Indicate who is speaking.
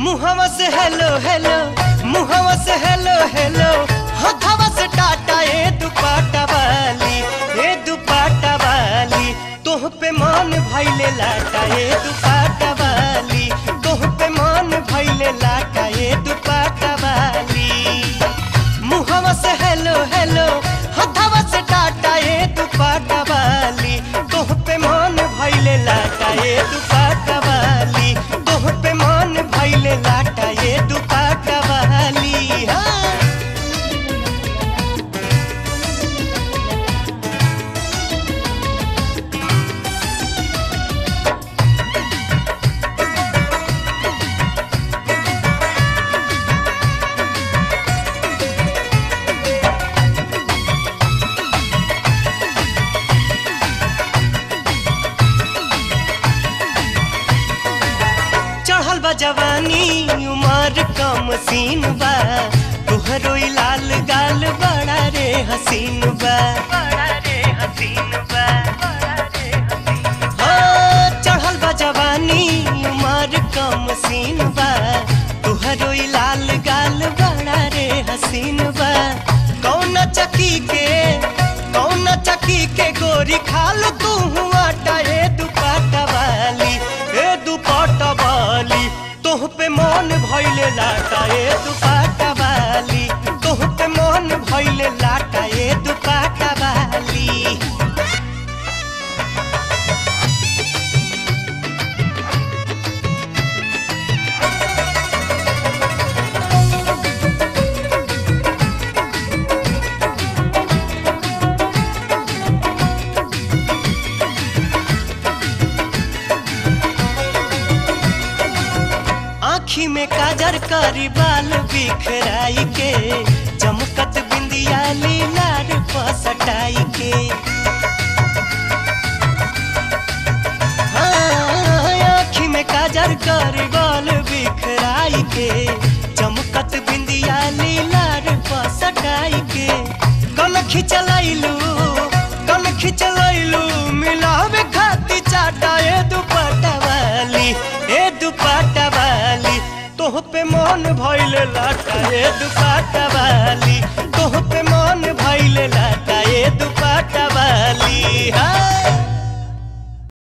Speaker 1: मुहवा से hello hello, मुहवा से हेलो हेलो, हथवा से टाटा ए दुपट्टा वाली, ए दुपट्टा वाली। तोह पे मन भइले लाटा ए दुपट्टा वाली, तोह पे मन भइले लाटा ए दुपट्टा वाली। मुहवा से हेलो हेलो, हथवा से टाटा ए दुपट्टा वाली, तोह पे मन भइले लाटा ए दुपट्टा वाली, तोह पे मन भइले लाटा ए दुपट्टा वाली। हाँ। चढ़ल बा जवानी उमर कम सीन बा, तुहरो लाल गाल बड़ा रे हसीन बा, बड़ा रे हसीन बा, बड़ा रे हसीन बा। चढ़ल बा जवानी उमर कम सीन बा, तुहरो लाल गाल बड़ा रे हसीन बा। कौन चकी के गोरी खाल तू आटा ए दुपट्टा वाली, ए दुपट्टा वाली। तोह पे मन भइले लाटा ए दुपट्टा वाली, तोह पे मन भइले लाटा ए दुपट्टा वाली। आँखी में काजर करी बाल बिखराई के, चमकत बिंदिया लीलार पसटाई के। आँखी में काजर करी बाल बिखराई के, चमकत बिंदिया लीलार पसटाई के। कन खिचलैलू मिलावे खाती चाटा ए दुपट्टा वाली, ए दुपट्टा वाली। तोह पे मन भइले लाटा ए दुपट्टा वाली, तोह पे मन भइले लाटा ए दुपट्टा वाली। हाँ।